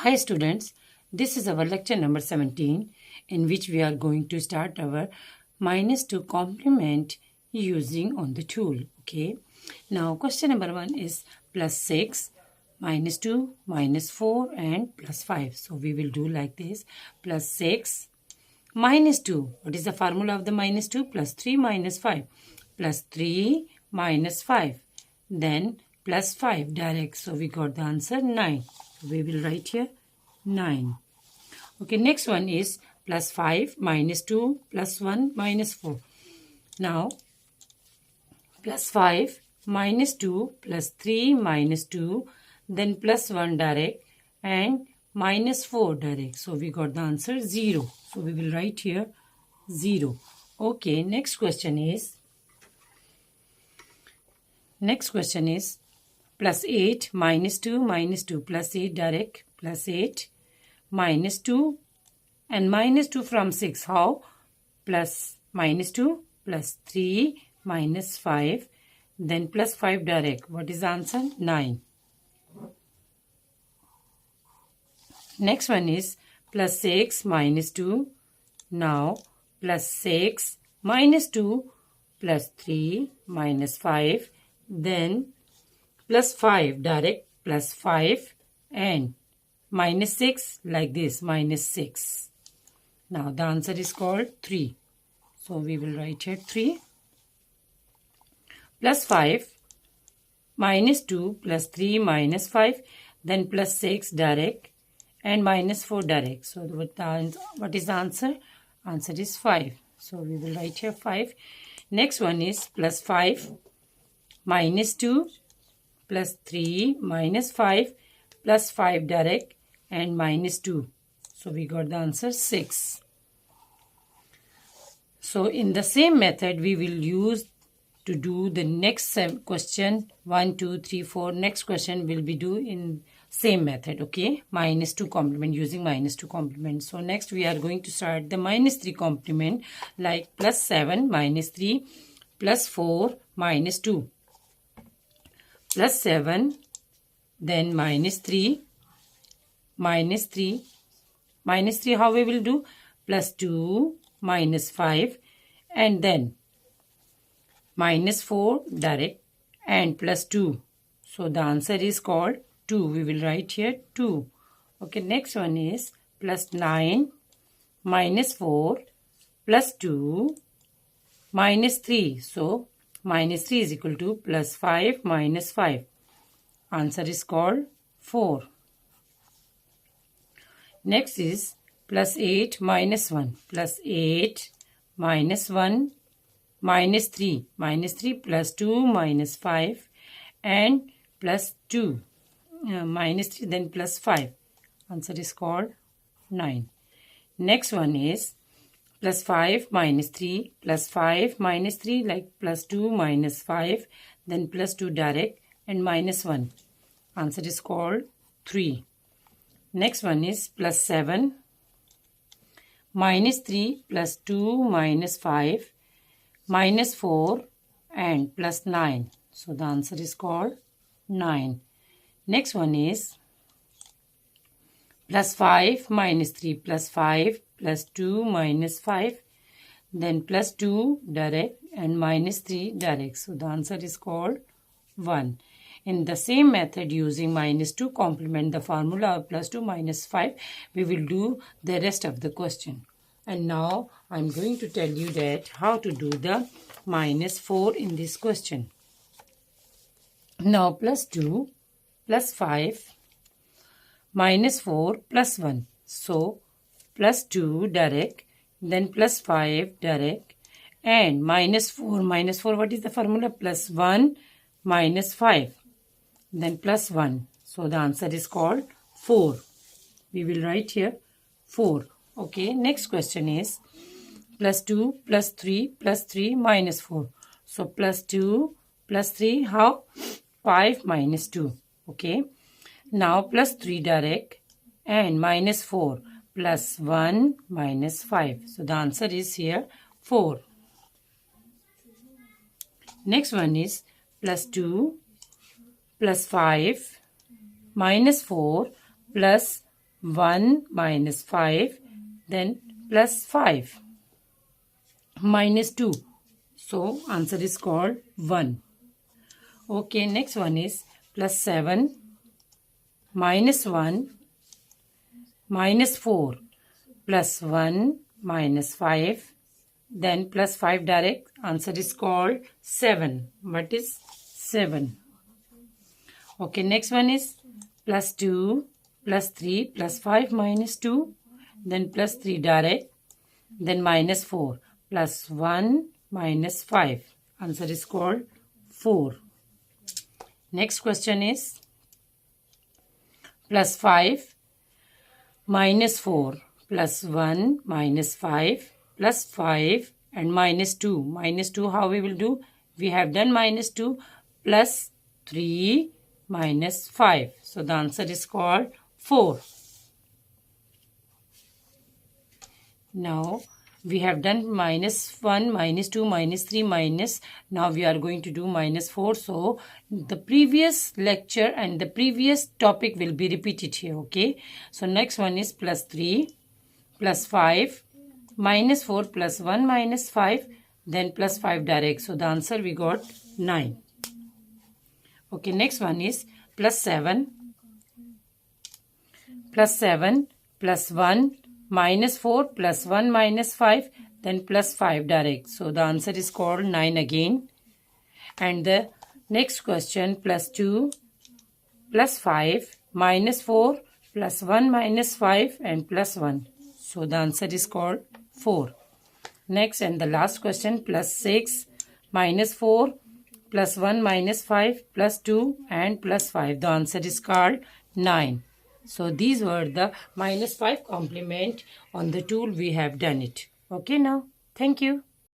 Hi students, this is our lecture number 17 in which we are going to start our -2 complement using on the tool. Okay. Now question number 1 is +6, -2, -4 and +5. So we will do like this. +6, -2. What is the formula of the -2? +3 -5. +3 -5. Then +5 direct. So we got the answer 9. We will write here 9. Okay, next one is +5 -2 +1 -4. Now +5 -2 +3 -2, then +1 direct and -4 direct. So we got the answer 0. So we will write here 0. Okay, next question is +8 -2 -2 +8 direct +8 -2 and -2 from 6. How? +2 +3 -5 then +5 direct. What is the answer? 9. Next one is +6 -2. Now +6 -2 +3 -5 then +5 direct +5 and -6 like this -6. Now the answer is called 3. So we will write here 3. +5 -2 +3 -5 then +6 direct and -4 direct. So what is the answer? Answer is 5. So we will write here 5. Next one is +5 -2 +3 -5 +5 direct and -2. So we got the answer 6. So in the same method we will use to do the next question 1, 2, 3, 4. Next question will be do in same method. Okay, -2 complement using -2 complement. So next we are going to start the -3 complement like +7 -3 +4 -2 +7 then -3 -3 how we will do? +2 -5 and then -4 direct and +2. So the answer is called 2. We will write here 2. Okay, next one is +9 -4 +2 -3. So -3 is equal to +5 -5. Answer is called 4. Next is +8 -1 +8 -1 -3 -3 +2 -5 and +2 -3 then +5. Answer is called 9. Next one is +5 -3 +5 -3 like +2 -5 then +2 direct and -1. Answer is called 3. Next one is +7 -3 +2 -5 -4 and +9. So the answer is called 9. Next one is +5 -3 +5 +2 -5 then +2 direct and -3 direct. So the answer is called 1. In the same method using -2 complement the formula of +2 -5, we will do the rest of the question. And now I am going to tell you that how to do the -4 in this question. Now +2 +5 -4 +1. So +2 direct then +5 direct and -4 what is the formula? +1 -5 then +1. So the answer is called 4. We will write here 4. Okay, next question is +2 +3 +3 -4. So +2 +3 how? 5 -2. Okay, now +3 direct and -4 +1 -5. So the answer is here 4. Next one is +2 +5 -4 +1 1 minus 5, then plus 5 minus 2. So answer is called 1. Okay, next one is plus 7 minus 1 minus 4 plus 1 minus 5, then plus 5 direct. Answer is called 7. What is 7? Okay, next one is plus 2 plus 3 plus 5 minus 2, then plus 3 direct, then minus 4 plus 1 minus 5. Answer is called 4. Next question is plus 5 minus 4 plus 1 minus 5 plus 5 and minus 2. Minus 2 how we will do? We have done minus 2 plus 3 minus 5. So the answer is called 4. Now we have done minus 1, minus 2, minus 3, minus. Now we are going to do minus 4. So the previous lecture and the previous topic will be repeated here. Okay. So next one is plus 3 plus 5 minus 4 plus 1 minus 5, then plus 5 direct. So the answer we got 9. Okay. Next one is plus 7 plus 1 minus 4 plus 1 minus 5, then plus 5 direct. So the answer is called 9 again. And the next question plus 2 plus 5 minus 4 plus 1 minus 5 and plus 1. So the answer is called 4. Next and the last question plus 6 minus 4 plus 1 minus 5 plus 2 and plus 5. The answer is called 9. So these were the minus 5 complement on the tool we have done it. Okay now. Thank you.